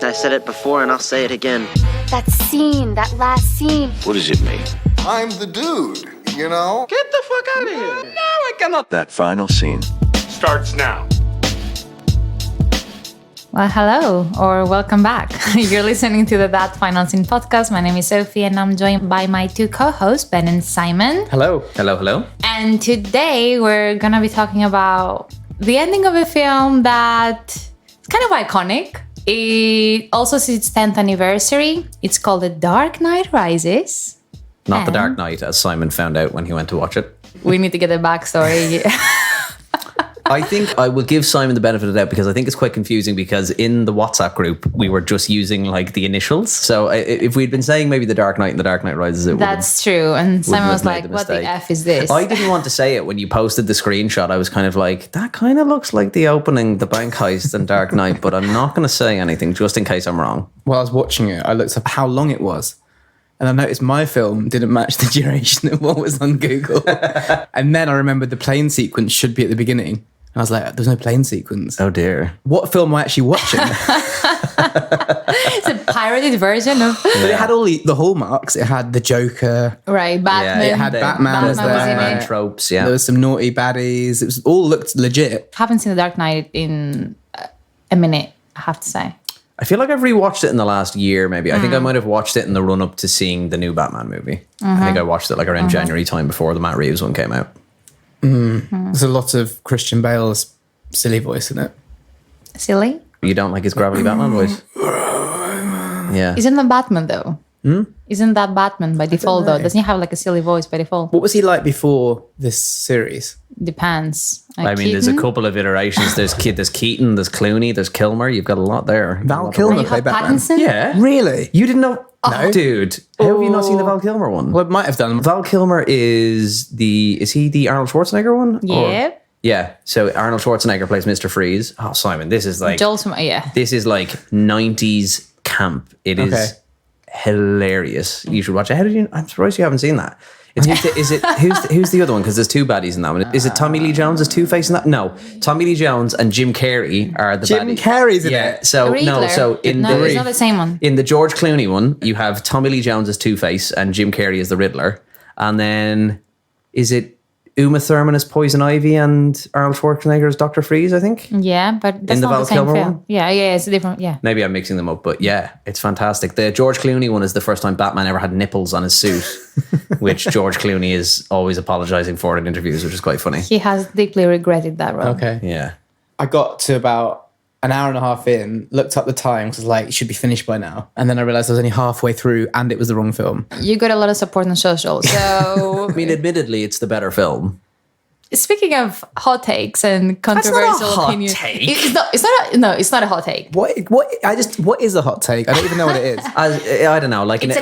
I said it before and I'll say it again. That scene, that last scene. What does it mean? I'm the dude, you know? Get the fuck out of here! No, I cannot. That final scene Starts now. Well, hello or welcome back. You're listening to the That Final Scene podcast. My name is Sophie and I'm joined by my two co-hosts, Ben and Simon. Hello. Hello, hello. And today we're going to be talking about the ending of a film that is kind of iconic. It also is its 10th anniversary. It's called The Dark Knight Rises. Not The Dark Knight, as Simon found out when he went to watch it. We need to get a backstory. I think I will give Simon the benefit of the doubt because I think it's quite confusing because in the WhatsApp group, we were just using like the initials. So if we'd been saying maybe The Dark Knight and The Dark Knight Rises, That's true. And Simon was like, what the F is this? I didn't want to say it when you posted the screenshot. I was kind of like, that kind of looks like the opening, the bank heist and Dark Knight, but I'm not going to say anything just in case I'm wrong. While I was watching it, I looked up how long it was. And I noticed my film didn't match the duration of what was on Google. And then I remembered the plane sequence should be at the beginning. And I was like, there's no plane sequence. Oh dear. What film am I actually watching? It's a pirated version of... But it had all the hallmarks. It had the Joker. Right, Batman. It had Batman was Batman tropes, yeah. There was some naughty baddies. It was all looked legit. Haven't seen The Dark Knight in a minute, I have to say. I feel like I've rewatched it in the last year, maybe. I think I might have watched it in the run-up to seeing the new Batman movie. I think I watched it like around January time before the Matt Reeves one came out. There's a lot of Christian Bale's silly voice in it. Silly? You don't like his gravelly Batman voice? Yeah. Isn't that Batman, though? Isn't that Batman by default, though? Doesn't he have like a silly voice by default? What was he like before this series? Depends. I mean, there's a couple of iterations. There's Keaton, there's Clooney, there's Kilmer. You've got a lot there. Val Kilmer You played have Batman. Pattinson? Yeah. Really? You didn't know? No. Dude. How have you not seen the Val Kilmer one? Well, it might have done. Val Kilmer is he the Arnold Schwarzenegger one? Yeah. Yeah. So Arnold Schwarzenegger plays Mr. Freeze. Oh, Simon, this is like... Yeah. This is like 90s camp. It is hilarious. You should watch it. I'm surprised you haven't seen that. Who's the other one? Because there's two baddies in that one. Is it Tommy Lee Jones as Two-Face in that? No. Tommy Lee Jones and Jim Carrey are the baddies. Jim Carrey's in it? So Riddler. It's not the same one. In the George Clooney one, you have Tommy Lee Jones as Two-Face and Jim Carrey as the Riddler. And then is it Uma Thurman as Poison Ivy and Arnold Schwarzenegger as Dr. Freeze, I think? Yeah, but that's In the not Val the same Kilmer film. one? Yeah, it's a different, yeah. Maybe I'm mixing them up, but yeah, it's fantastic. The George Clooney one is the first time Batman ever had nipples on his suit, which George Clooney is always apologizing for in interviews, which is quite funny. He has deeply regretted that role. Okay. Yeah. I got to about an hour and a half in, looked up the time, because I was like, it should be finished by now. And then I realized I was only halfway through and it was the wrong film. You got a lot of support on social, so... I mean, admittedly, it's the better film. Speaking of hot takes and controversial opinions... take. It's not a hot take. What is a hot take? I don't even know what it is. I don't know, like It's a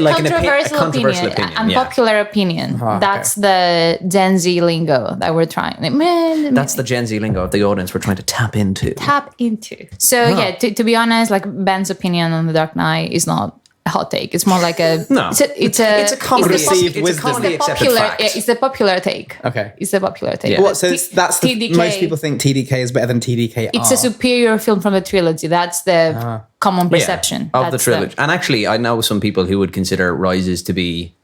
controversial opinion. Unpopular opinion. okay. That's the Gen Z lingo that we're trying. That's the Gen Z lingo of the audience we're trying to tap into. So yeah, to be honest, like Ben's opinion on The Dark Knight is not a hot take. It's more like a no. It's a commonly accepted fact. It's the popular take. Okay. It's the popular take. Yeah. What? So that's TDK. Most people think TDK is better than TDK. It's a superior film from the trilogy. That's the common perception of the trilogy. And actually, I know some people who would consider Rises to be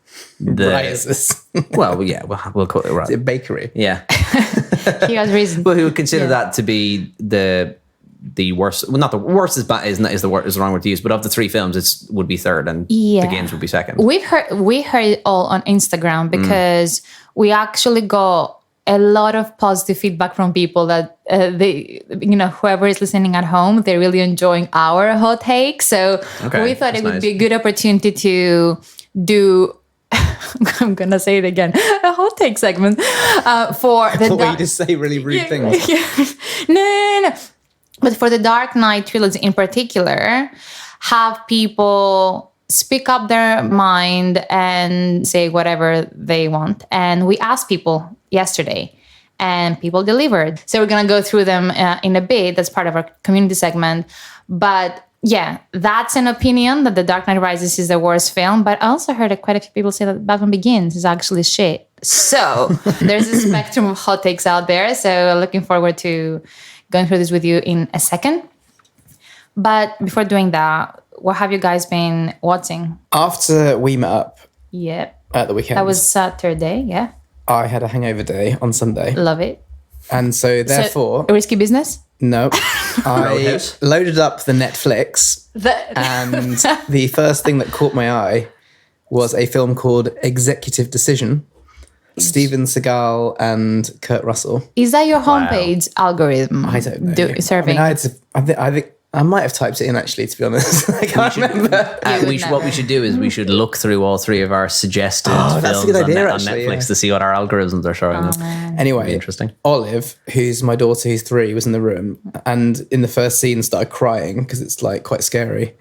the... Rises. Well, yeah, we'll call it right. It's a bakery. Yeah. He has reason. But who would consider that to be the worst? Well, not the worst is the wrong word to use, but of the three films, it would be third, and Begins would be second. We heard it all on Instagram because we actually got a lot of positive feedback from people that whoever is listening at home, they're really enjoying our hot take. So we thought it would be a good opportunity to do. I'm gonna say it again. A hot take segment for the. What you just say really rude things. No. But for the Dark Knight trilogy in particular, have people speak up their mind and say whatever they want. And we asked people yesterday, and people delivered. So we're going to go through them in a bit. That's part of our community segment. But yeah, that's an opinion that The Dark Knight Rises is the worst film. But I also heard quite a few people say that Batman Begins is actually shit. So there's a spectrum of hot takes out there. So looking forward to going through this with you in a second. But before doing that, what have you guys been watching? After we met up Yep. at the weekend, That was Saturday, yeah. I had a hangover day on Sunday. Love it. And so therefore, So, risky business? no, I Roadhouse? loaded up the Netflix, and the first thing that caught my eye was a film called Executive Decision. Steven Seagal and Kurt Russell. Is that your homepage algorithm? I don't know. Serving? I think I might have typed it in actually, to be honest. I can't remember. What we should do is we should look through all three of our suggested that's a films good idea, on actually, Netflix yeah. to see what our algorithms are showing us. Anyway, Interesting. Olive, who's my daughter, who's 3, was in the room, and in the first scene started crying because it's like quite scary.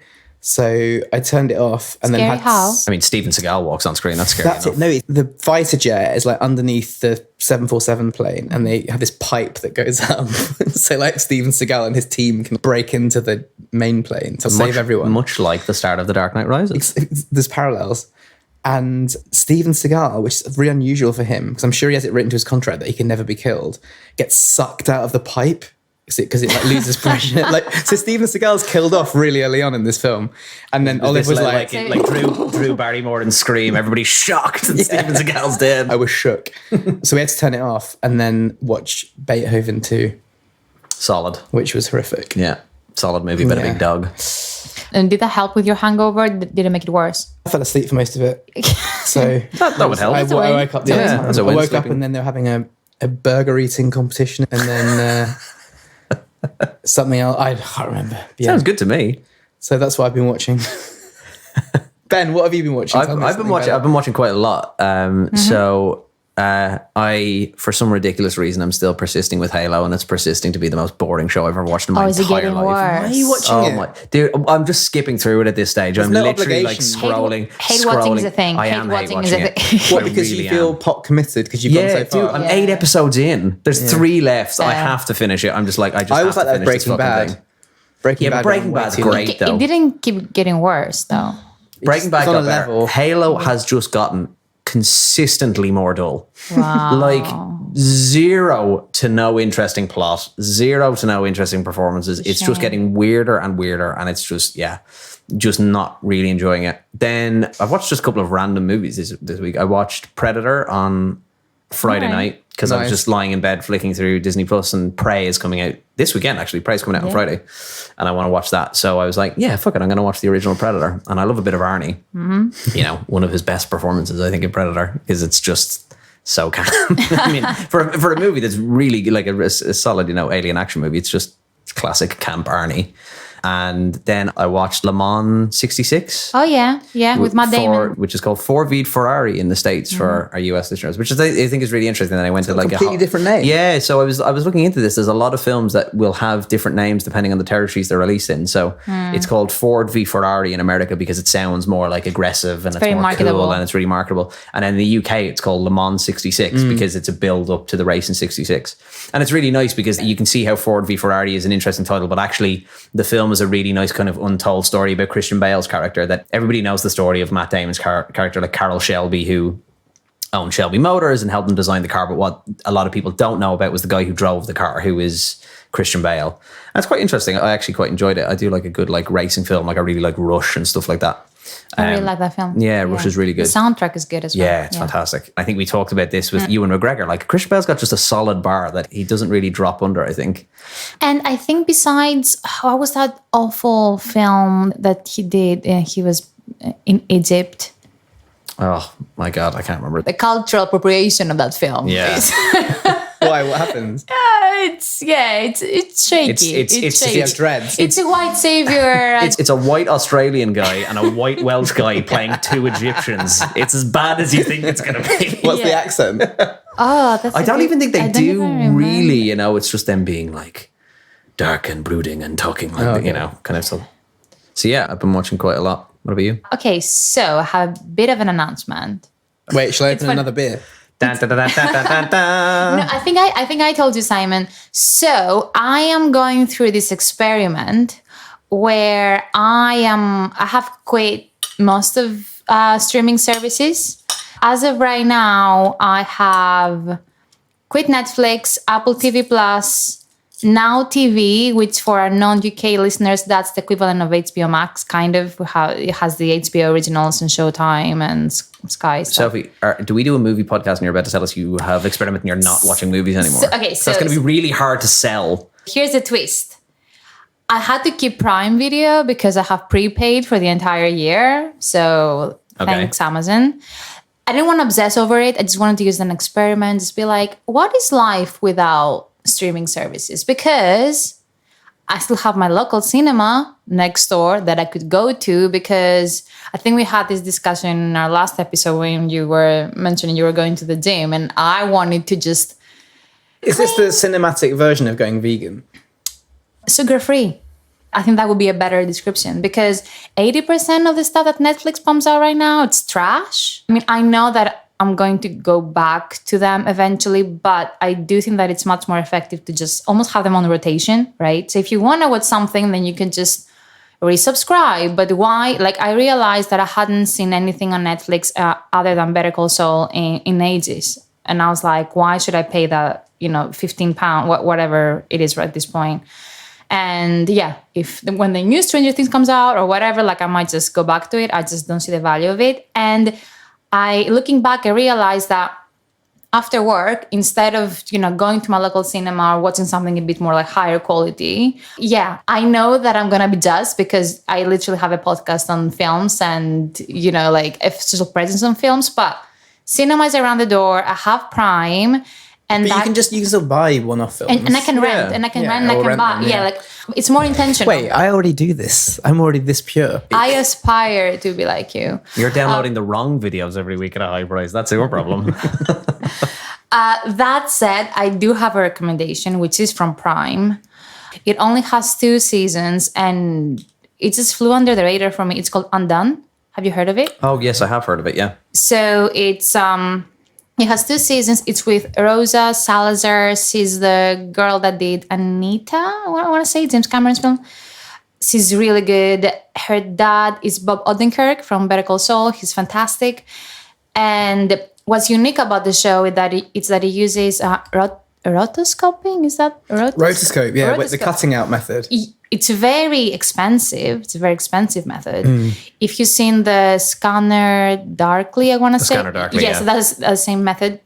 So I turned it off and then Scary had how? I mean, Steven Seagal walks on screen. That's scary That's enough. it. No, the fighter jet is like underneath the 747 plane, and they have this pipe that goes up. So like Steven Seagal and his team can break into the main plane to save everyone. Much like the start of The Dark Knight Rises. There's parallels. And Steven Seagal, which is really unusual for him, because I'm sure he has it written to his contract that he can never be killed, gets sucked out of the pipe because it like loses pressure. So Steven Seagal's killed off really early on in this film, and then Olive was like Drew Barrymore and Scream. Everybody's shocked that Steven Seagal's dead. I was shook. So we had to turn it off and then watch Beethoven 2, Solid. which was horrific. Yeah. Solid movie about a big dog. And did that help with your hangover? Did it make it worse? I fell asleep for most of it. So That would help. I woke up the other time. that's a I win woke up sleeping. and then they were having a burger eating competition, and then something else. I can't remember. Yeah. Sounds good to me. So that's what I've been watching. Ben, what have you been watching? Tell me I've been something watching. about I've been watching quite a lot. So I, for some ridiculous reason, I'm still persisting with Halo, and it's persisting to be the most boring show I've ever watched in my Is it entire getting life. worse? Why are you watching Oh it? my dude! I'm just skipping through it at this stage. I'm no literally like obligation. scrolling. Hate watching is a thing. I Hate am watching hate is a watching it. thing. What, I because really you feel am. pot committed because you've gone Yeah, so far? dude, I'm 8 episodes in. There's 3 left. I have to finish it. I'm just like, I I have was like to that with finish this Breaking fucking Bad. thing. Breaking Yeah, Bad. but Breaking went way Bad's too long. great though. It didn't keep getting worse, though. Breaking Bad it's on got a better. level. Halo has just gotten consistently more dull. Wow. Like 0 to no interesting plot, 0 to no interesting performances. It's just getting weirder and weirder, and it's just just not really enjoying it. Then I've watched just a couple of random movies this week. I watched Predator on Friday night because I was Nice. just lying in bed flicking through Disney Plus, and Prey is coming out this weekend. Actually, Prey is coming out on Friday, and I want to watch that. So I was like, yeah, fuck it, I'm going to watch the original Predator. And I love a bit of Arnie. You know, one of his best performances, I think, in Predator, because it's just so calm. I mean, for a movie that's really like a solid, alien action movie, it's just classic camp Arnie. And then I watched Le Mans 66. Oh, yeah, with Matt Damon. Which is called Ford v Ferrari in the States for our US listeners, which is, I think is really interesting. Then I went to like completely different name. Yeah, so I was looking into this. There's a lot of films that will have different names depending on the territories they're released in. So it's called Ford v Ferrari in America because it sounds more like aggressive and it's very more marketable. cool and it's really marketable. And in the UK, it's called Le Mans 66 because it's a build up to the race in 66. And it's really nice because you can see how Ford v Ferrari is an interesting title, but actually the film is a really nice kind of untold story about Christian Bale's character, that everybody knows the story of Matt Damon's character, like Carroll Shelby, who owned Shelby Motors and helped him design the car. But what a lot of people don't know about was the guy who drove the car, who is Christian Bale. And it's quite interesting. I actually quite enjoyed it. I do like a good like racing film. Like I really like Rush and stuff like that. I really like that film. Yeah, Rush is really good. The soundtrack is good as well. Yeah, it's fantastic. I think we talked about this with Ewan McGregor. Like Christian Bale's got just a solid bar that he doesn't really drop under, I think. And I think besides, what was that awful film that he did? He was in Egypt. Oh my God, I can't remember. The cultural appropriation of that film. Yeah. Why? What happens? It's shaky. It's shaky. He has dreads. It's a white savior. It's a white Australian guy and a white Welsh guy playing 2 Egyptians. It's as bad as you think it's going to be. What's the accent? Oh, that's. I don't even think they I don't do even remember. really, it's just them being like dark and brooding and talking like, kind of stuff. So yeah, I've been watching quite a lot. What about you? Okay, so I have a bit of an announcement. Wait, shall I open fun. another beer? Dun, dun, dun, dun, dun, dun, dun. No, I think I told you, Simon. So I am going through this experiment where I have quit most of streaming services. As of right now, I have quit Netflix, Apple TV Plus, Now TV, which for our non-UK listeners, that's the equivalent of HBO Max, kind of. How it has the HBO originals and Showtime and Sky stuff. Sophie, do we do a movie podcast and you're about to tell us you have experimented and you're not watching movies anymore? So that's going to be really hard to sell. Here's the twist. I had to keep Prime Video because I have prepaid for the entire year. So thanks, Amazon. I didn't want to obsess over it. I just wanted to use an experiment. Just be like, what is life without streaming services? Because I still have my local cinema next door that I could go to, because I think we had this discussion in our last episode when you were mentioning you were going to the gym, and I wanted to just... Is this the cinematic version of going vegan? Sugar-free. I think that would be a better description, because 80% of the stuff that Netflix pumps out right now, it's trash. I mean, I know that I'm going to go back to them eventually, but I do think that it's much more effective to just almost have them on rotation, right? So if you want to watch something, then you can just resubscribe. But why? Like, I realized that I hadn't seen anything on Netflix other than Better Call Saul in ages. And I was like, why should I pay that, £15, whatever it is right at this point? And yeah, when the new Stranger Things comes out or whatever, like, I might just go back to it. I just don't see the value of it. And looking back, I realized that after work, instead of, going to my local cinema or watching something a bit more like higher quality, I know that I'm going to be judged because I literally have a podcast on films and, like a social presence on films, but cinema is around the door. I have Prime. And but you can still buy one-off films. And I can rent, and I can rent, and I can buy. Like, it's more intentional. Wait, I already do this. I'm already this pure. I aspire to be like you. You're downloading the wrong videos every week at a high price. That's your problem. That said, I do have a recommendation, which is from Prime. It only has 2 seasons, and it just flew under the radar for me. It's called Undone. Have you heard of it? Oh, yes, I have heard of it, yeah. So it's... It has 2 seasons. It's with Rosa Salazar. She's the girl that did Anita, I want to say, James Cameron's film. She's really good. Her dad is Bob Odenkirk from Better Call Saul. He's fantastic. And what's unique about the show is that he uses rotoscoping. Is that rotoscope? Yeah, with the cutting out method. It's very expensive. It's a very expensive method. If you've seen the Scanner Darkly, I want to say. Scanner Darkly, yes, that's the same method.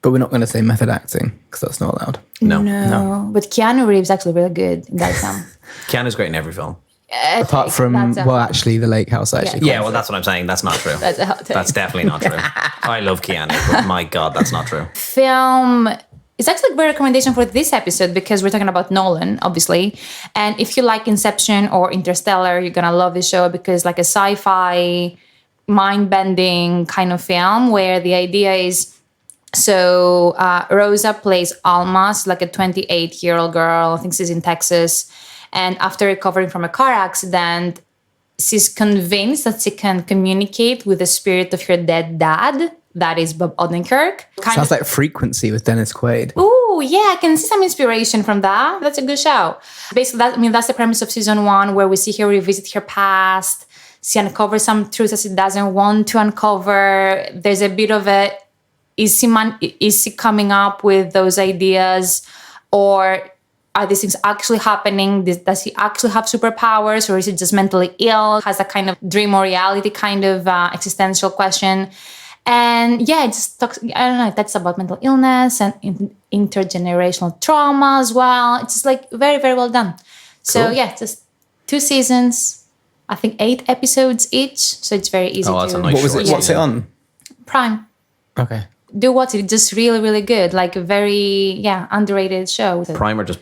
But we're not going to say method acting because that's not allowed. No. But Keanu Reeves is actually really good in that film. Keanu's great in every film. Apart from, actually, The Lake House, actually. Yeah, well, that's what I'm saying. That's not true. That's definitely not true. I love Keanu, but my God, that's not true. Film... It's actually a great recommendation for this episode because we're talking about Nolan, obviously. And if you like Inception or Interstellar, you're going to love this show because like a sci-fi, mind-bending kind of film where the idea is, Rosa plays Alma, like a 28-year-old girl. I think she's in Texas. And after recovering from a car accident, she's convinced that she can communicate with the spirit of her dead dad. That is Bob Odenkirk. Sounds like Frequency with Dennis Quaid. Oh, yeah, I can see some inspiration from that. That's a good show. Basically, that's the premise of season 1, where we see her revisit her past. She uncovers some truths that she doesn't want to uncover. There's a bit of a, is she coming up with those ideas? Or are these things actually happening? Does he actually have superpowers? Or is he just mentally ill? Has a kind of dream or reality kind of existential question. And it just talks, that's about mental illness and intergenerational trauma as well. It's just like very, very well done. So just 2 seasons, I think 8 episodes each. So it's very easy that's to... a nice What's it on? Prime. Okay. Do watch it. It's just really, really good. Like a very, underrated show. Prime are just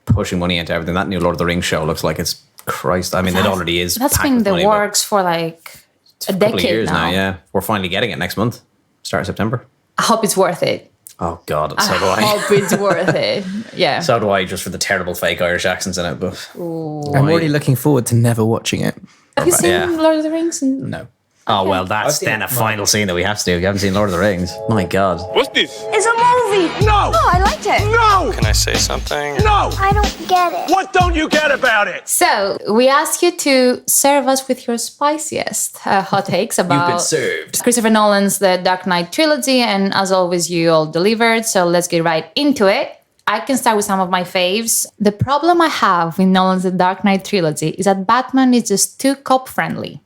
pushing money into everything. That new Lord of the Rings show looks like it's Christ. I mean, it already is. That's been in the works for like... a couple decade of years now. now. We're finally getting it next month, start of September. I hope it's worth it. Oh God, so do I I. hope it's worth it. Yeah. So do I, just for the terrible fake Irish accents in it. But I'm already looking forward to never watching it. Have you seen Lord of the Rings? No. Oh well, that's then a final scene that we have to do. If you haven't seen Lord of the Rings, my God. What's this? It's a movie. No! Oh, I liked it. No! Can I say something? No! I don't get it. What don't you get about it? So we ask you to serve us with your spiciest hot takes about You've been served. Christopher Nolan's The Dark Knight trilogy, and as always, you all delivered. So let's get right into it. I can start with some of my faves. The problem I have with Nolan's The Dark Knight trilogy is that Batman is just too cop-friendly.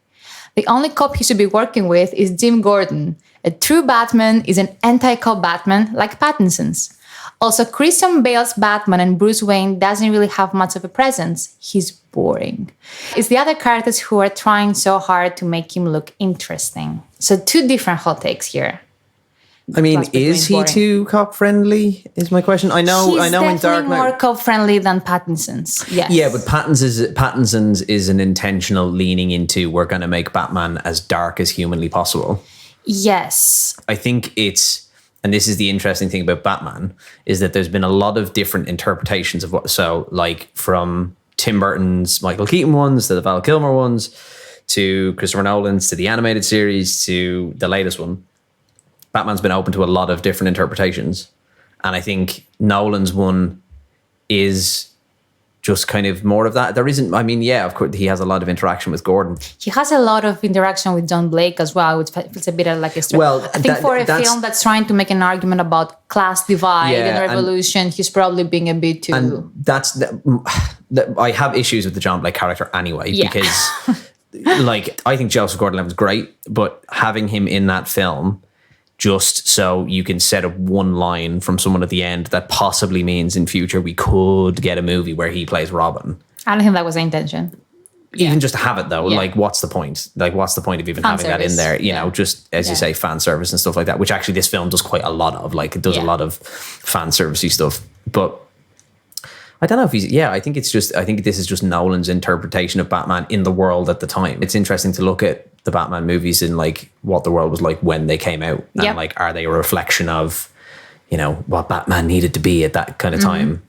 The only cop he should be working with is Jim Gordon. A true Batman is an anti-cop Batman like Pattinson's. Also, Christian Bale's Batman and Bruce Wayne doesn't really have much of a presence. He's boring. It's the other characters who are trying so hard to make him look interesting. So 2 different hot takes here. I mean, Plus between is he boring. too cop friendly? Is my question. I know He's in Dark definitely Knight. more cop-friendly than Pattinson's. Yes. Yeah, but Pattinson's is an intentional leaning into we're going to make Batman as dark as humanly possible. Yes. I think it's, and this is the interesting thing about Batman, is that there's been a lot of different interpretations of what, so like from Tim Burton's Michael Keaton ones to the Val Kilmer ones to Christopher Nolan's to the animated series to the latest one. Batman's been open to a lot of different interpretations. And I think Nolan's one is just kind of more of that. There isn't, I mean, yeah, of course, he has a lot of interaction with Gordon. He has a lot of interaction with John Blake as well, which feels a bit like a story. Well, I think for a that's- film that's trying to make an argument about class divide Yeah, and revolution, he's probably being a bit too... And I have issues with the John Blake character anyway, Yeah. because like, I think Joseph Gordon-Levitt's great, but having him in that film just so you can set up one line from someone at the end that possibly means in future we could get a movie where he plays Robin. I don't think that was the intention. Even just to have it though, Yeah. like what's the point? Like what's the point of even having that in service. there? You know, just as you Yeah. say, fan service and stuff like that, which actually this film does quite a lot of. Like it does a Yeah. lot of fan servicey stuff. But I don't know if I think this is just Nolan's interpretation of Batman in the world at the time. It's interesting to look at the Batman movies in like what the world was like when they came out. And Yep. like, are they a reflection of, you know, what Batman needed to be at that kind of time?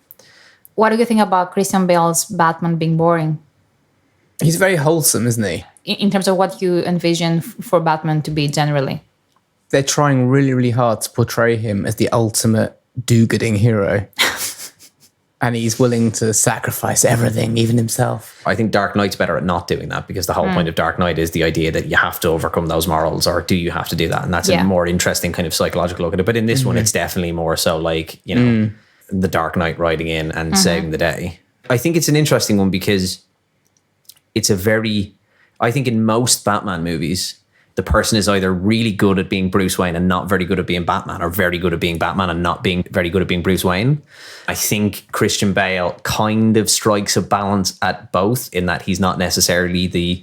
What do you think about Christian Bale's Batman being boring? He's very wholesome, isn't he? In terms of what you envision for Batman to be generally? They're trying really, really hard to portray him as the ultimate do-gooding hero. And he's willing to sacrifice everything, even himself. I think Dark Knight's better at not doing that because the whole point of Dark Knight is the idea that you have to overcome those morals, or do you have to do that? And that's Yeah. a more interesting kind of psychological look at it. But in this one, it's definitely more so like, you know, the Dark Knight riding in and saving the day. I think it's an interesting one because it's I think in most Batman movies, the person is either really good at being Bruce Wayne and not very good at being Batman, or very good at being Batman and not being very good at being Bruce Wayne. I think Christian Bale kind of strikes a balance at both in that he's not necessarily the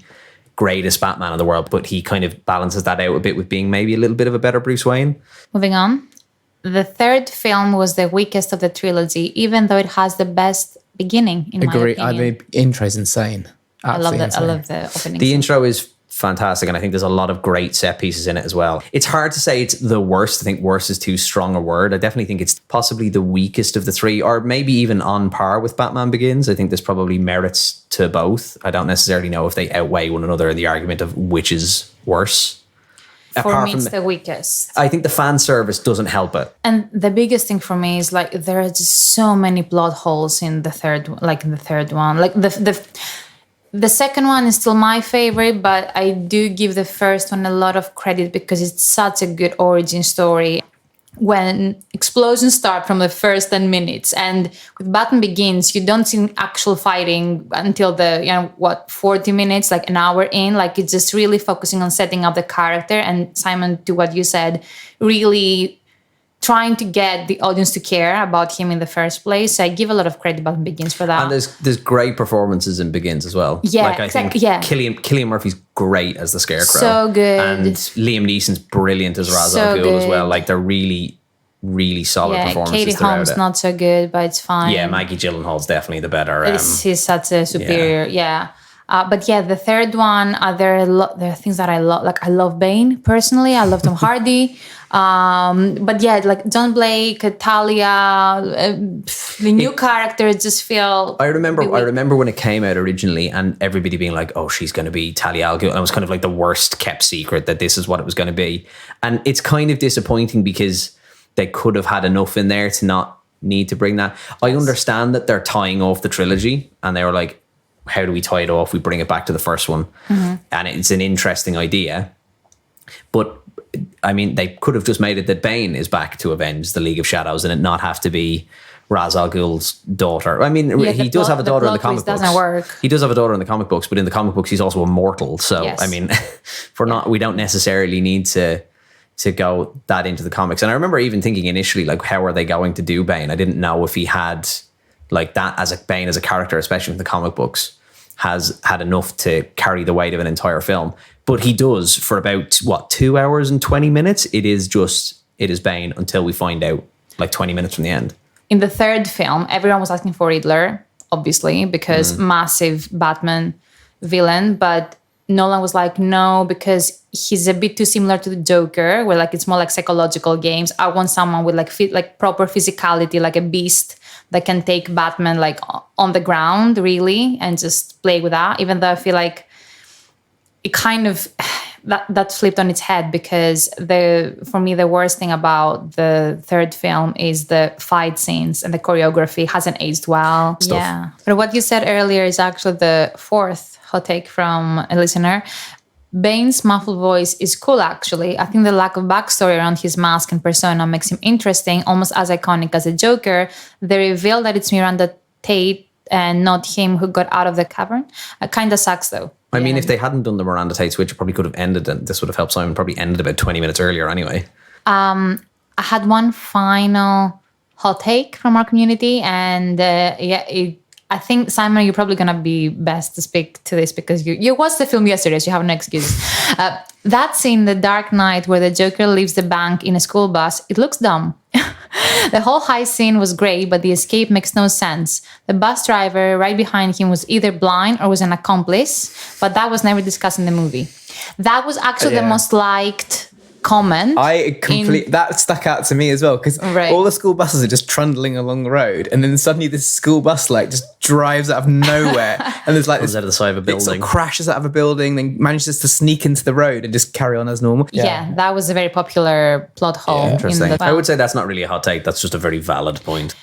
greatest Batman in the world, but he kind of balances that out a bit with being maybe a little bit of a better Bruce Wayne. Moving on. The third film was the weakest of the trilogy, even though it has the best beginning, in my Agree. opinion. The intro is insane. I love Absolutely the insane. opening. The scene. intro is fantastic, and I think there's a lot of great set pieces in it as well. It's hard to say it's the worst. I think worst is too strong a word. I definitely think it's possibly the weakest of the three, or maybe even on par with Batman Begins. I think there's probably merits to both. I don't necessarily know if they outweigh one another in the argument of which is worse. For me, it's the weakest. I think the fan service doesn't help it. And the biggest thing for me is like there are just so many plot holes in the third one. Like the second one is still my favorite, but I do give the first one a lot of credit because it's such a good origin story. When explosions start from the first 10 minutes, and with Batman Begins, you don't see actual fighting until 40 minutes, like an hour in. Like it's just really focusing on setting up the character. And Simon, to what you said, really trying to get the audience to care about him in the first place. So I give a lot of credit to Batman Begins for that. And there's great performances in Begins as well. Yeah, like I exactly, think yeah. Cillian Murphy's great as the Scarecrow. So good. And Liam Neeson's brilliant as Ra's al So Ghul as good. well. Like they're really, really solid performances Katie throughout Holmes it. not so good, but it's fine. Yeah, Maggie Gyllenhaal's definitely the better. He's such a superior, yeah. But yeah, the third one, there are things that I love. Like I love Bane personally. I love Tom Hardy. But yeah, like John Blake, Talia, the new characters just feel. I remember when it came out originally, and everybody being like, "Oh, she's going to be Talia al Ghul," and it was kind of like the worst kept secret that this is what it was going to be. And it's kind of disappointing because they could have had enough in there to not need to bring that. I understand that they're tying off the trilogy, and they were like, how do we tie it off? We bring it back to the first one. And it's an interesting idea. But I mean, they could have just made it that Bane is back to avenge the League of Shadows and it not have to be Ra's al Ghul's daughter. I mean, Yeah, he the does plot- have a the daughter in the plot comic twist books. doesn't work. He does have a daughter in the comic books, but in the comic books, he's also immortal. So, Yes. I mean, we don't necessarily need to go that into the comics. And I remember even thinking initially, like, how are they going to do Bane? I didn't know if he had like that as a Bane as a character, especially in the comic books, has had enough to carry the weight of an entire film. But he does for about 2 hours and 20 minutes. It is Bane until we find out like 20 minutes from the end. In the third film, everyone was asking for Riddler, obviously, because massive Batman villain. But Nolan was like, no, because he's a bit too similar to the Joker, where like it's more like psychological games. I want someone with like proper physicality, like a beast that can take Batman like on the ground, really, and just play with that. Even though I feel like it kind of that flipped on its head, because for me the worst thing about the third film is the fight scenes, and the choreography hasn't aged well. Stuff. Yeah. But what you said earlier is actually the fourth hot take from a listener. Bane's muffled voice is cool, actually. I think the lack of backstory around his mask and persona makes him interesting, almost as iconic as a Joker. The reveal that it's Miranda Tate and not him who got out of the cavern kind of sucks, though. I mean, if they hadn't done the Miranda Tate switch, it probably could have ended, and this would have helped Simon probably ended about 20 minutes earlier anyway. I had one final hot take from our community, and I think, Simon, you're probably going to be best to speak to this because you watched the film yesterday, so you have no excuse. That scene, The Dark Knight, where the Joker leaves the bank in a school bus, it looks dumb. The whole heist scene was great, but the escape makes no sense. The bus driver right behind him was either blind or was an accomplice, but that was never discussed in the movie. That was actually the most liked comment. That stuck out to me as well, because all the school buses are just trundling along the road, and then suddenly this school bus like just drives out of nowhere, and there's like Comes out of the side of a it sort building. of crashes out of a building, then manages to sneak into the road and just carry on as normal. Yeah, that was a very popular plot hole. Interesting. In the I would say that's not really a hot take. That's just a very valid point.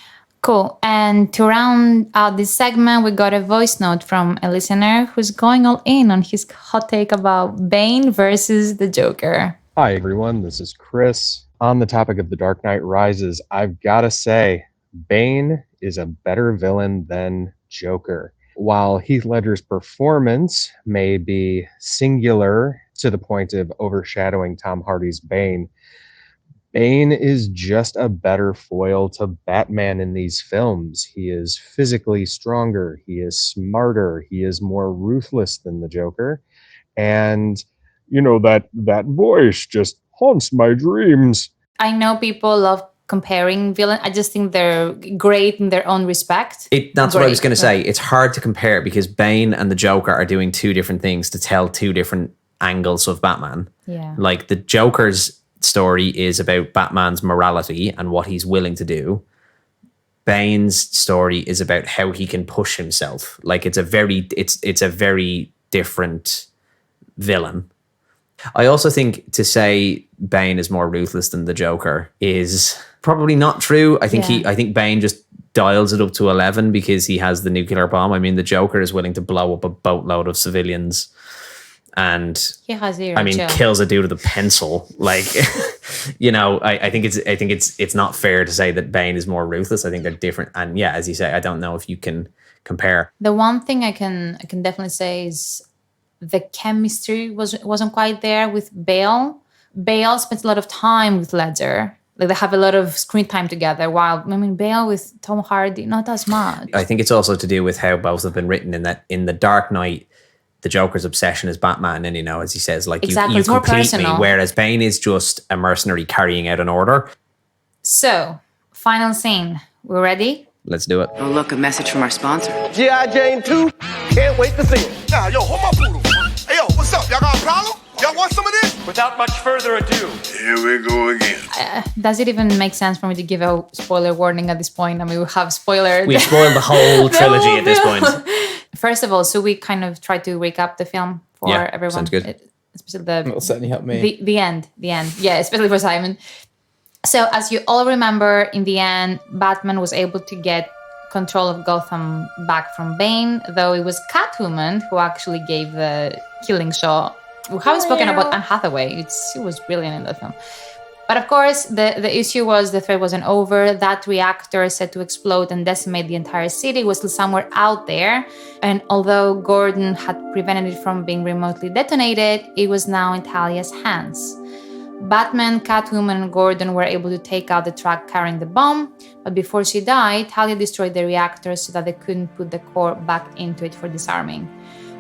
Cool. And to round out this segment, we got a voice note from a listener who's going all in on his hot take about Bane versus the Joker. Hi, everyone. This is Chris. On the topic of The Dark Knight Rises, I've got to say, Bane is a better villain than Joker. While Heath Ledger's performance may be singular to the point of overshadowing Tom Hardy's Bane, Bane is just a better foil to Batman in these films. He is physically stronger. He is smarter. He is more ruthless than the Joker. And you know, that voice just haunts my dreams. I know people love comparing villains. I just think they're great in their own respect. That's what I was going to say. It's hard to compare because Bane and the Joker are doing two different things to tell two different angles of Batman. Yeah. Like the Joker's story is about Batman's morality and what he's willing to do. Bane's story is about how he can push himself. Like it's a very different villain. I also think to say Bane is more ruthless than the Joker is probably not true. I think Bane just dials it up to 11 because he has the nuclear bomb. I mean, the Joker is willing to blow up a boatload of civilians and He has zero chill. kills a dude with a pencil. Like, you know, I think it's not fair to say that Bane is more ruthless. I think they're different. And yeah, as you say, I don't know if you can compare. The one thing I can definitely say is the chemistry wasn't quite there with Bale. Bale spent a lot of time with Ledger. Like they have a lot of screen time together, while Bale with Tom Hardy, not as much. I think it's also to do with how both have been written, in that in The Dark Knight, the Joker's obsession is Batman, and as he says, like exactly. you It's more complete personal. me, whereas Bane is just a mercenary carrying out an order. So, final scene. We're ready? Let's do it. Oh, look, a message from our sponsor. G.I. Jane 2. Can't wait to see it. Nah, yo, hold my poodle. Hey, yo, what's up? Y'all got a problem? Y'all want some of this? Without much further ado, Here we go again. Does it even make sense for me to give a spoiler warning at this point? I mean, we have spoiled. We've spoiled the whole trilogy at this point. First of all, so we kind of try to recap the film for everyone. Sounds good. Especially It'll certainly help me. the end. Yeah, especially for Simon. So as you all remember, in the end, Batman was able to get control of Gotham back from Bane, though it was Catwoman who actually gave the killing shot. We haven't spoken about Anne Hathaway. She was brilliant in that film. But of course, the issue was the threat wasn't over. That reactor set to explode and decimate the entire city was still somewhere out there. And although Gordon had prevented it from being remotely detonated, it was now in Talia's hands. Batman, Catwoman, and Gordon were able to take out the truck carrying the bomb, but before she died, Talia destroyed the reactor so that they couldn't put the core back into it for disarming.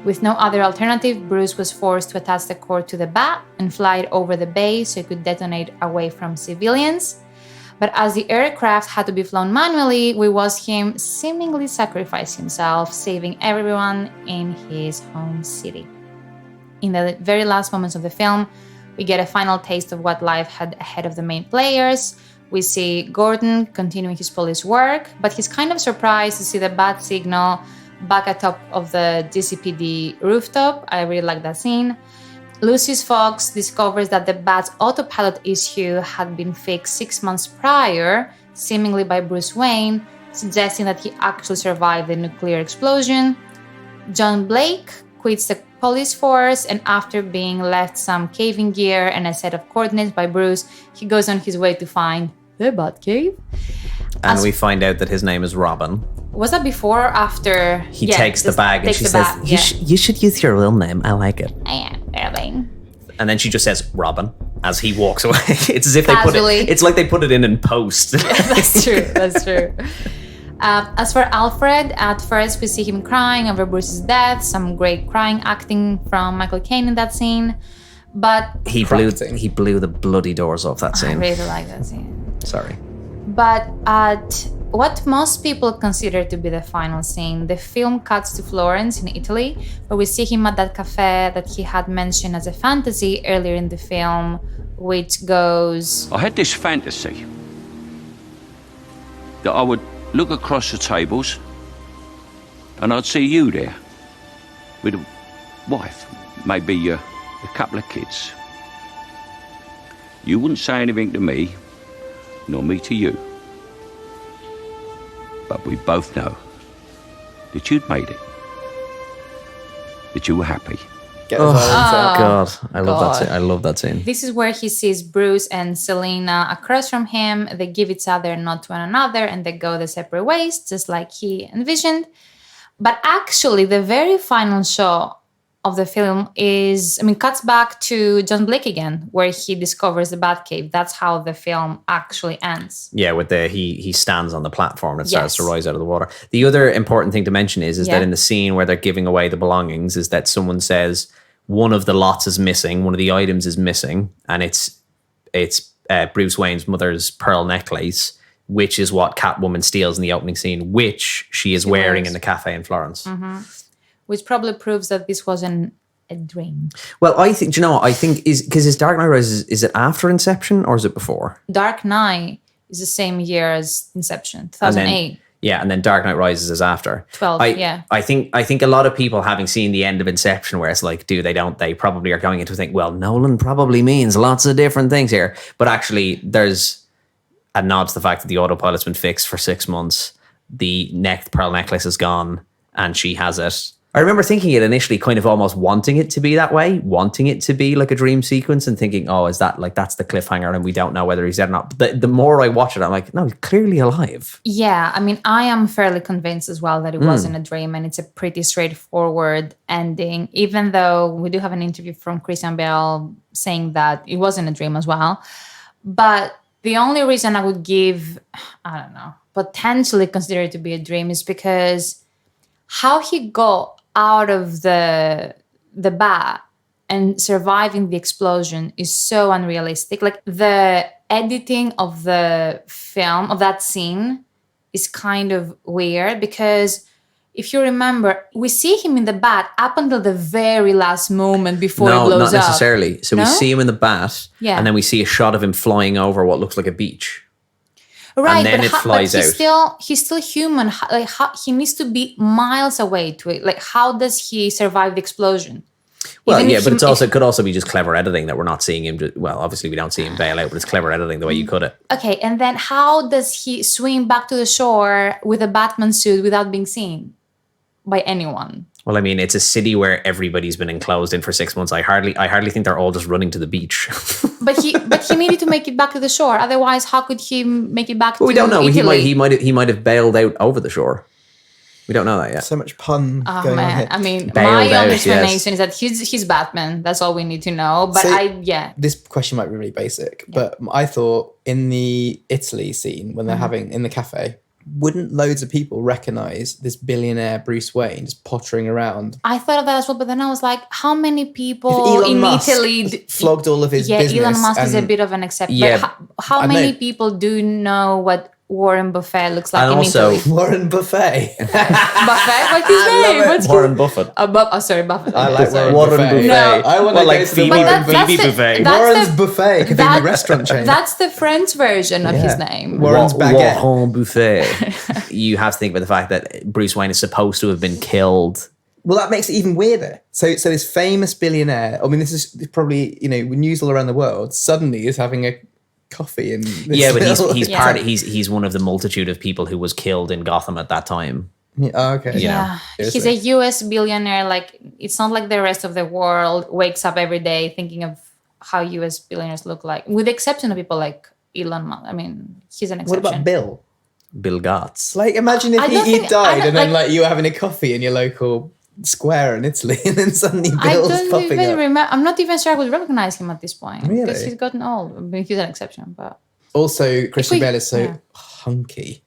With no other alternative, Bruce was forced to attach the core to the bat and fly it over the bay so it could detonate away from civilians. But as the aircraft had to be flown manually, we watched him seemingly sacrifice himself, saving everyone in his home city. In the very last moments of the film, we get a final taste of what life had ahead of the main players. We see Gordon continuing his police work, but he's kind of surprised to see the bat signal back atop of the GCPD rooftop. I really like that scene. Lucius Fox discovers that the bat's autopilot issue had been fixed 6 months prior, seemingly by Bruce Wayne, suggesting that he actually survived the nuclear explosion. John Blake quits the police force, and after being left some caving gear and a set of coordinates by Bruce, he goes on his way to find the Batcave. And we find out that his name is Robin. Was that before or after? He takes the bag and she says, you should use your real name. I like it. I am Bane. And then she just says Robin as he walks away. It's as if they put it. It's like they put it in post. That's true. That's true. As for Alfred, at first we see him crying over Bruce's death. Some great crying acting from Michael Caine in that scene. But he blew the bloody doors off that scene. I really like that scene. Sorry. But at what most people consider to be the final scene, the film cuts to Florence in Italy, where we see him at that cafe that he had mentioned as a fantasy earlier in the film, which goes... I had this fantasy that I would look across the tables and I'd see you there with a wife, maybe a couple of kids. You wouldn't say anything to me, nor me to you. But we both know that you'd made it, that you were happy. God, I love that scene. I love that scene. This is where he sees Bruce and Selena across from him. They give each other a nod to one another and they go their separate ways, just like he envisioned. But actually, the very final shot of the film cuts back to John Blake again, where he discovers the Batcave. That's how the film actually ends. Yeah, with he stands on the platform and starts to rise out of the water. The other important thing to mention is that in the scene where they're giving away the belongings, is that someone says one of the lots is missing, one of the items is missing, and it's Bruce Wayne's mother's pearl necklace, which is what Catwoman steals in the opening scene, which she is wearing in the cafe in Florence. Mm-hmm. Which probably proves that this wasn't a dream. Well, I think, is Dark Knight Rises, is it after Inception or is it before? Dark Knight is the same year as Inception, 2008. And then Dark Knight Rises is after. 12, I think a lot of people, having seen the end of Inception, where it's like, they probably are going into think, well, Nolan probably means lots of different things here. But actually, there's a nod to the fact that the autopilot's been fixed for 6 months. The pearl necklace is gone and she has it. I remember thinking it initially, kind of almost wanting it to be that way, wanting it to be like a dream sequence and thinking, oh, is that like, that's the cliffhanger and we don't know whether he's dead or not. But the more I watch it, I'm like, no, he's clearly alive. Yeah, I am fairly convinced as well that it wasn't a dream and it's a pretty straightforward ending, even though we do have an interview from Christian Bale saying that it wasn't a dream as well. But the only reason I would give, potentially consider it to be a dream is because how he got out of the bat and surviving the explosion is so unrealistic. Like the editing of the film, of that scene, is kind of weird because if you remember, we see him in the bat up until the very last moment before he blows up. No, not necessarily. So we see him in the bat and then we see a shot of him flying over what looks like a beach. Right, and then it flies out. He's still human. Like he needs to be miles away to it. Like, how does he survive the explosion? Well, but it could also be just clever editing that we're not seeing him. Obviously we don't see him bail out, but it's clever editing the way you cut it. Okay, and then how does he swim back to the shore with a Batman suit without being seen by anyone? Well, I mean, it's a city where everybody's been enclosed in for 6 months. I hardly think they're all just running to the beach. But he needed to make it back to the shore. Otherwise, how could he make it back? Well, we don't know. Italy? He might have bailed out over the shore. We don't know that yet. So much pun Oh going on man! here. I mean, Bailed my out, only yes. explanation is that he's Batman. That's all we need to know. But So, this question might be really basic, but I thought in the Italy scene when they're having in the cafe, wouldn't loads of people recognize this billionaire Bruce Wayne just pottering around? I thought of that as well. But then I was like, how many If people Elon in Musk Italy flogged all of his business. Elon Musk is a and- bit of an exception. Yeah, But how I many know. people do know what Warren Buffett looks like And in also- Italy? Warren Buffet. Buffett? What's his I love name? it. What's his- Warren Buffett. Sorry, Buffett. I like Sorry. Warren Warren Buffet. Buffet. I want Well, to like go to the Phoebe- But Warren that's Phoebe the- Buffet. that's Warren's the- Buffet could be that- the restaurant chain. That's the French version of his Yeah. name. Warren's baguette. Warren Buffet. You have to think about the fact that Bruce Wayne is supposed to have been killed. Well, that makes it even weirder. So this famous billionaire, I mean, this is probably, news all around the world, suddenly is having a coffee in this Yeah, but film. he's Yeah. part. He's one of the multitude of people who was killed in Gotham at that time. Oh, okay. Yeah, he's a US billionaire. Like, it's not like the rest of the world wakes up every day thinking of how US billionaires look like, with the exception of people like Elon Musk. I mean, he's an What exception. about Bill? Bill Gates. Like, imagine if I don't he think- I died don't- and then like- you were having a coffee in your local square in Italy and then suddenly I Bill's don't popping even up. remember. I'm not even sure I would recognize him at this point. Really? Because he's gotten old. I mean, he's an exception, but Also, Christian If we- Bale is so yeah. hunky.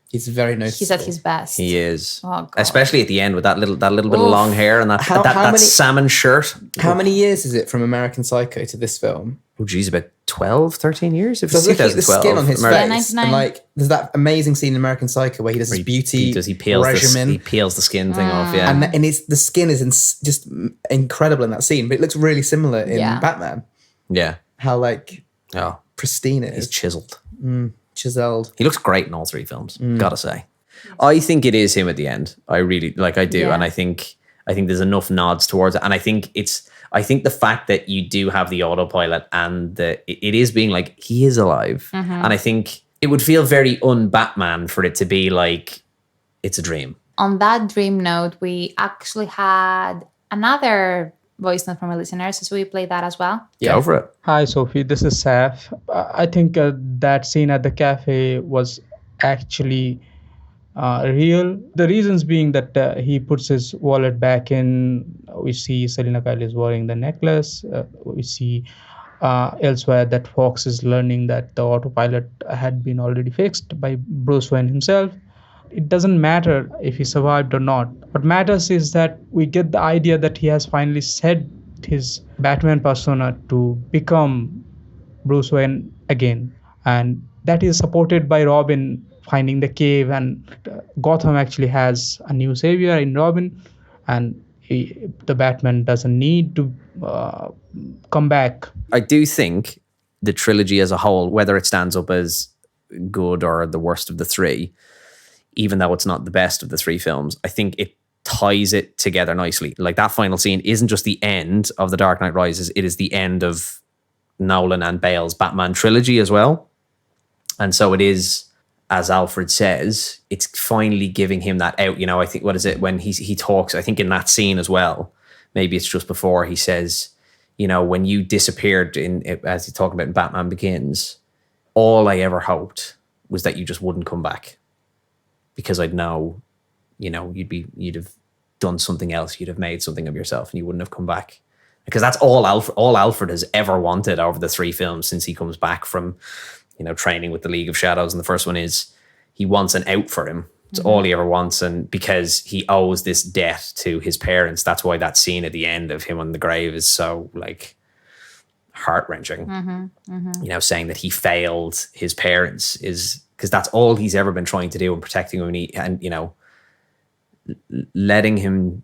He's very noticeable. he's at his best. He is, Oh, God. especially at the end with that little bit of Oof. long hair and that How that many- salmon shirt. How many years is it from American Psycho to this film? Oh, geez, about 12, 13 years. If So I it's was looking at the 2012. skin on his American- face, 99. and like there's that amazing scene in American Psycho where he does his beauty He peels regimen, he peels the skin thing off. Yeah, and it's the skin is just incredible in that scene, but it looks really similar in Yeah. Batman. yeah. How like Oh, pristine it he's is, chiseled. chiseled. He looks great in all three films. Gotta say, I think it is him at the end. I really like. I do, Yeah. and I think there's enough nods towards it, and I think the fact that you do have the autopilot and it is being like he is alive, and I think it would feel very un-Batman for it to be like it's a dream. On that dream note, we actually had another voice note from a listener, so we play that as well. Go for it. Hi, Sophie. This is Saf. I think that scene at the cafe was actually real. The reasons being that he puts his wallet back in. We see Selena Kyle is wearing the necklace. We see elsewhere that Fox is learning that the autopilot had been already fixed by Bruce Wayne himself. It doesn't matter if he survived or not. What matters is that we get the idea that he has finally set his Batman persona to become Bruce Wayne again. And that is supported by Robin finding the cave, and Gotham actually has a new savior in Robin, and the Batman doesn't need to come back. I do think the trilogy as a whole, whether it stands up as good or the worst of the three, even though it's not the best of the three films, I think it ties it together nicely. Like, that final scene isn't just the end of The Dark Knight Rises, it is the end of Nolan and Bale's Batman trilogy as well. And so it is, as Alfred says, it's finally giving him that out. You know, I think, what is it, when he talks, I think in that scene as well, maybe it's just before, he says, you know, when you disappeared as he's talking about in Batman Begins, all I ever hoped was that you just wouldn't come back, because I'd know, you know, you'd have done something else, you'd have made something of yourself, and you wouldn't have come back. Because that's all Alfred has ever wanted over the three films since he comes back from, you know, training with the League of Shadows. And the first one is he wants an out for him. It's all he ever wants. And because he owes this debt to his parents, that's why that scene at the end of him on the grave is so, like, heart-wrenching. You know, saying that he failed his parents is because that's all he's ever been trying to do, and protecting him, and you know, letting him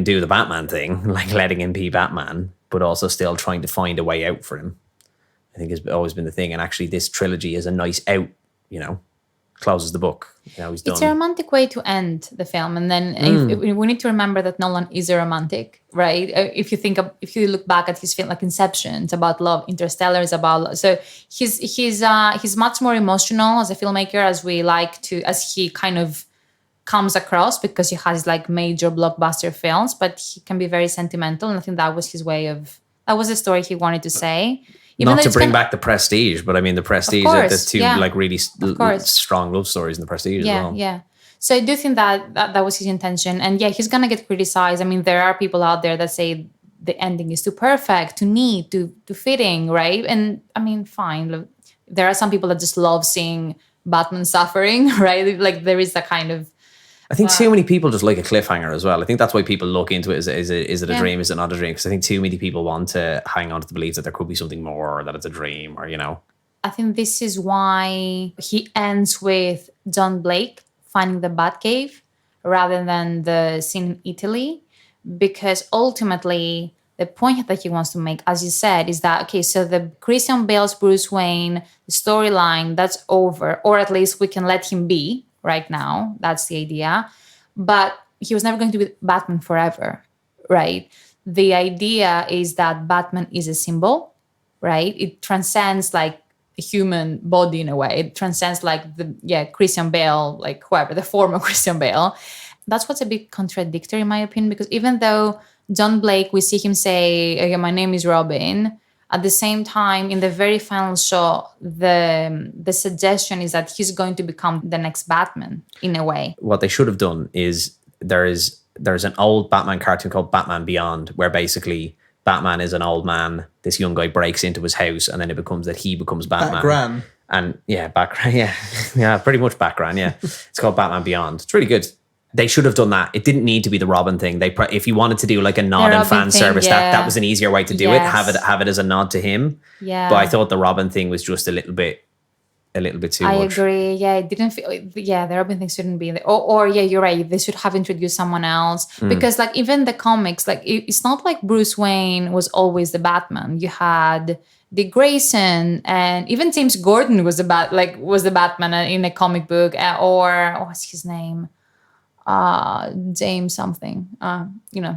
do the Batman thing, like letting him be Batman, but also still trying to find a way out for him, I think has always been the thing. And actually this trilogy is a nice out, you know, closes the book. You know, he's done. It's a romantic way to end the film, and then if we need to remember that Nolan is a romantic, right? If you look back at his film like Inception, it's about love. Interstellar is about love. So he's much more emotional as a filmmaker, as he kind of comes across because he has like major blockbuster films, but he can be very sentimental. And I think that was his way of, that was the story he wanted to say. Not to bring back the Prestige, but I mean, the Prestige, there's two like really strong love stories in the Prestige as well. Yeah. So I do think that was his intention. And yeah, he's going to get criticized. I mean, there are people out there that say the ending is too perfect, too neat, too fitting, right? And I mean, fine. Look, there are some people that just love seeing Batman suffering, right? Like there is that kind of... I think too many people just like a cliffhanger as well. I think that's why people look into it. Is it a dream? Is it not a dream? Because I think too many people want to hang on to the belief that there could be something more, or that it's a dream, or, you know. I think this is why he ends with John Blake finding the Batcave rather than the scene in Italy. Because ultimately, the point that he wants to make, as you said, is that, okay, so the Christian Bale's Bruce Wayne, the storyline, that's over. Or at least we can let him be right now. That's the idea. But he was never going to be Batman forever, right? The idea is that Batman is a symbol, right? It transcends like a human body in a way. It transcends like Christian Bale, like whoever, the former Christian Bale. That's what's a bit contradictory in my opinion, because even though John Blake, we see him say, okay, my name is Robin, at the same time, in the very final shot, the suggestion is that he's going to become the next Batman in a way. What they should have done is there's an old Batman cartoon called Batman Beyond, where basically Batman is an old man. This young guy breaks into his house, and then it becomes that he becomes Batman. Batgran. And yeah, pretty much Batgran. Yeah, it's called Batman Beyond. It's really good. They should have done that. It didn't need to be the Robin thing. If you wanted to do like a nod and fan service, that was an easier way to do it. Have it as a nod to him. Yeah. But I thought the Robin thing was just a little bit too much. I agree. Yeah, it didn't feel. Yeah, the Robin thing shouldn't be there. Or yeah, you're right. They should have introduced someone else because like even the comics, like it's not like Bruce Wayne was always the Batman. You had Dick Grayson and even James Gordon was the Batman in a comic book. Or what's his name? James something,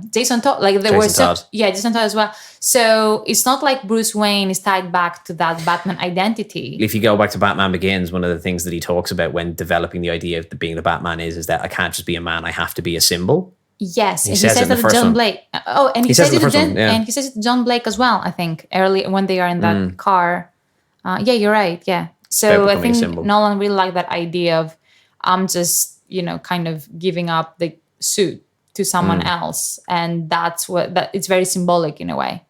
Jason Todd, like there was Jason Todd as well. So it's not like Bruce Wayne is tied back to that Batman identity. If you go back to Batman Begins, one of the things that he talks about when developing the idea of being the Batman is that I can't just be a man, I have to be a symbol. Yes, he says that to John Blake. Oh, and he says it to John Blake as well, I think, early when they are in that car. Yeah, you're right. Yeah. So I think Nolan really liked that idea of I'm just kind of giving up the suit to someone else. And that's it's very symbolic in a way.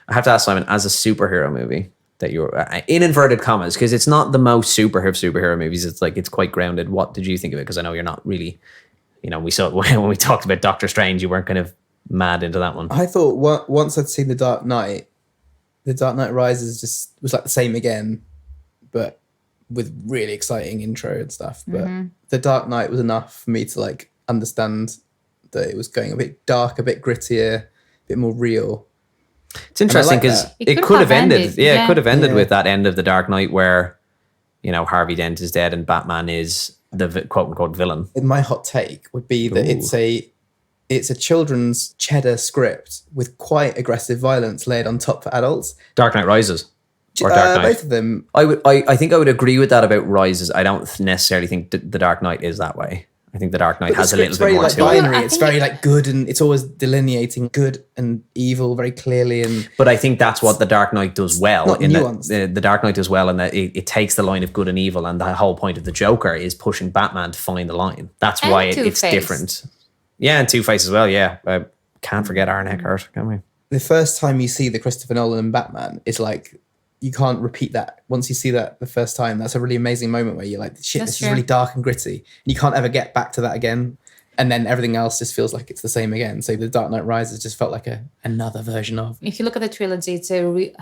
I have to ask Simon, as a superhero movie that you're in inverted commas, because it's not the most superhero movies. It's like, it's quite grounded. What did you think of it? Because I know you're not really, we saw when we talked about Doctor Strange, you weren't kind of mad into that one. I thought once I'd seen The Dark Knight Rises just was like the same again, but with really exciting intro and stuff. But The Dark Knight was enough for me to like understand that it was going a bit dark, a bit grittier, a bit more real. It's interesting because it could have ended. It could have ended with that end of The Dark Knight where, Harvey Dent is dead and Batman is the quote unquote villain. My hot take would be that it's a children's cheddar script with quite aggressive violence laid on top for adults. Dark Knight Rises. Or Dark Knight. Both of them. I think I would agree with that about Rises. I don't necessarily think The Dark Knight is that way. I think The Dark Knight has a little bit more to it. Binary. It's very like good, and it's always delineating good and evil very clearly. But I think that's what The Dark Knight does well. Not nuanced. The Dark Knight does well in that it takes the line of good and evil, and the whole point of the Joker is pushing Batman to find the line. That's why it's different. Yeah, and Two-Face as well. Yeah, can't forget Aaron Eckhart, can we? The first time you see the Christopher Nolan Batman is like, you can't repeat that. Once you see that the first time, that's a really amazing moment where you're like, shit, this is really dark and gritty. And you can't ever get back to that again. And then everything else just feels like it's the same again. So The Dark Knight Rises just felt like another version of. If you look at the trilogy,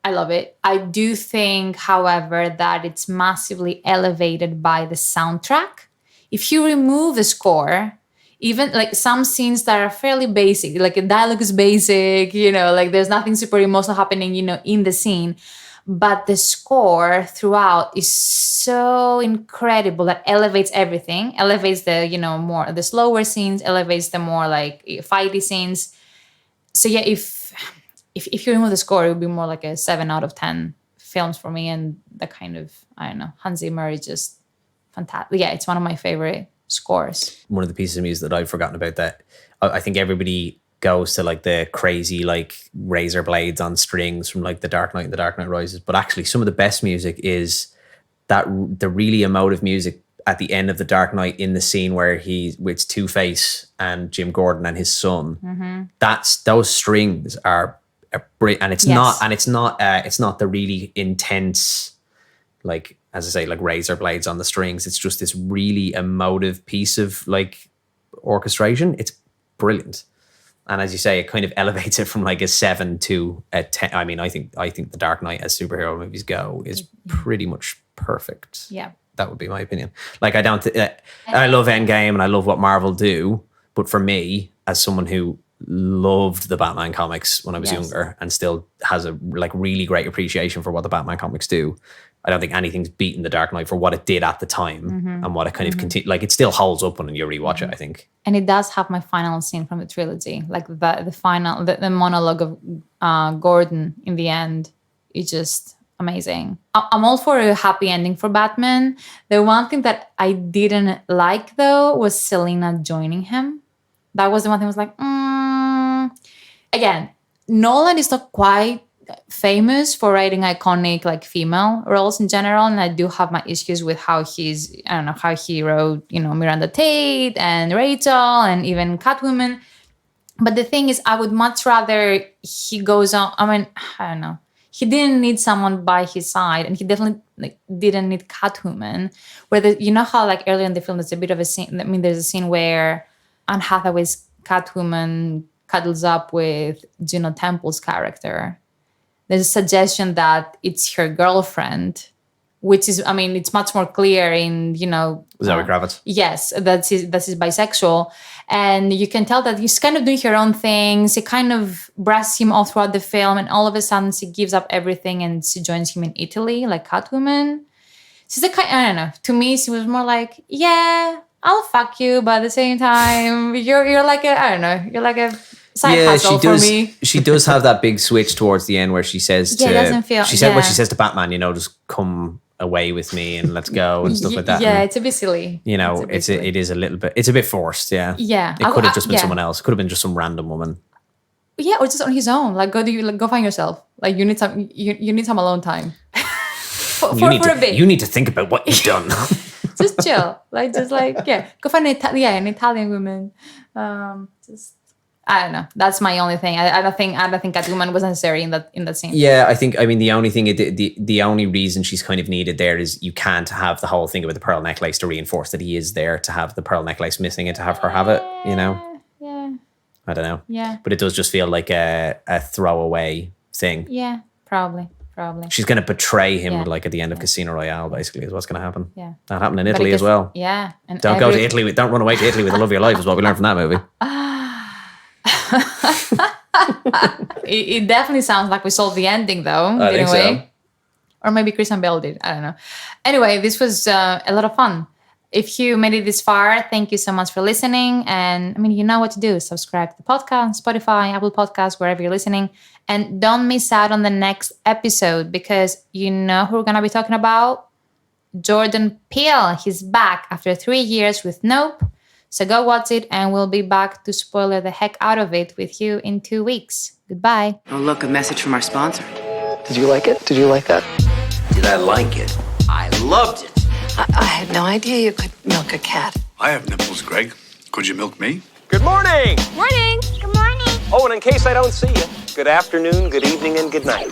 I love it. I do think, however, that it's massively elevated by the soundtrack. If you remove the score, even like some scenes that are fairly basic, like the dialogue is basic, like there's nothing super emotional happening, in the scene. But the score throughout is so incredible that elevates everything, elevates the, more the slower scenes, elevates the more like fighty scenes. So yeah, if you remove the score, it would be more like a 7 out of 10 films for me. And the kind of, I don't know, Hans Zimmer is just fantastic. Yeah, it's one of my favorite scores. One of the pieces of music that I've forgotten about that I think everybody goes to like the crazy like razor blades on strings from like The Dark Knight and The Dark Knight Rises, but actually some of the best music is the really emotive music at the end of The Dark Knight in the scene where with Two-Face and Jim Gordon and his son. Those strings are brilliant, and it's not the really intense, like, as I say, like razor blades on the strings. It's just this really emotive piece of like orchestration. It's brilliant. And as you say, it kind of elevates it from like a 7 to a 10. I mean, I think The Dark Knight as superhero movies go is pretty much perfect. Yeah. That would be my opinion. Like, I love Endgame and I love what Marvel do, but for me, as someone who loved the Batman comics when I was younger and still has a like really great appreciation for what the Batman comics do, I don't think anything's beaten The Dark Knight for what it did at the time and what it kind of like it still holds up when you rewatch it, I think. And it does have my final scene from the trilogy, like the monologue of Gordon in the end. It's just amazing. I'm all for a happy ending for Batman. The one thing that I didn't like though was Selina joining him. That was the one thing I was like, Again, Nolan is not quite famous for writing iconic like female roles in general, and I do have my issues with how he wrote, Miranda Tate and Rachel and even Catwoman. But the thing is, I would much rather he goes on. I mean, I don't know. He didn't need someone by his side, and he definitely didn't need Catwoman. Where how like earlier in the film there's a bit of a scene. I mean, there's a scene where Anne Hathaway's Catwoman cuddles up with Juno Temple's character. There's a suggestion that it's her girlfriend, which is, I mean, it's much more clear in, Zoe Kravitz. Yes, that is bisexual. And you can tell that he's kind of doing her own things. She kind of brushes him off throughout the film, and all of a sudden she gives up everything and she joins him in Italy, like Catwoman. She's a kind, I don't know. To me, she was more like, yeah, I'll fuck you, but at the same time, you're like a side hustle for me. She does have that big switch towards the end where she says what she says to Batman, just come away with me and let's go and stuff like that. Yeah, and, it's a bit silly. It is a little bit, it's a bit forced. Yeah. Yeah. It could have just been someone else. It could have been just some random woman. Yeah, or just on his own. Like go find yourself. Like you need some alone time. for a bit. You need to think about what you've done. Just chill. Go find an Italian woman. I don't know. That's my only thing. I don't think Catwoman was necessary in that scene. Yeah, I mean the only thing, the only reason she's kind of needed there is you can't have the whole thing about the pearl necklace to reinforce that he is there, to have the pearl necklace missing and to have her have it. Yeah. I don't know. Yeah. But it does just feel like a throwaway thing. Yeah, probably. She's going to betray him like at the end of Casino Royale, basically, is what's going to happen. Yeah. That happened in Italy as well. Yeah. And don't run away to Italy with the love of your life is what we learned from that movie. It definitely sounds like we solved the ending though, in a way. So. Or maybe Christian Bale did. I don't know. Anyway, this was a lot of fun. If you made it this far, thank you so much for listening. And I mean, you know what to do. Subscribe to the podcast, Spotify, Apple Podcasts, wherever you're listening. And don't miss out on the next episode, because you know who we're going to be talking about? Jordan Peele. He's back after 3 years with Nope. So go watch it, and we'll be back to spoiler the heck out of it with you in 2 weeks. Goodbye. Oh, look, a message from our sponsor. Did you like it? Did you like that? Did I like it? I loved it. I had no idea you could milk a cat. I have nipples, Greg. Could you milk me? Good morning. Morning. Good morning. Oh, and in case I don't see you, good afternoon, good evening, and good night.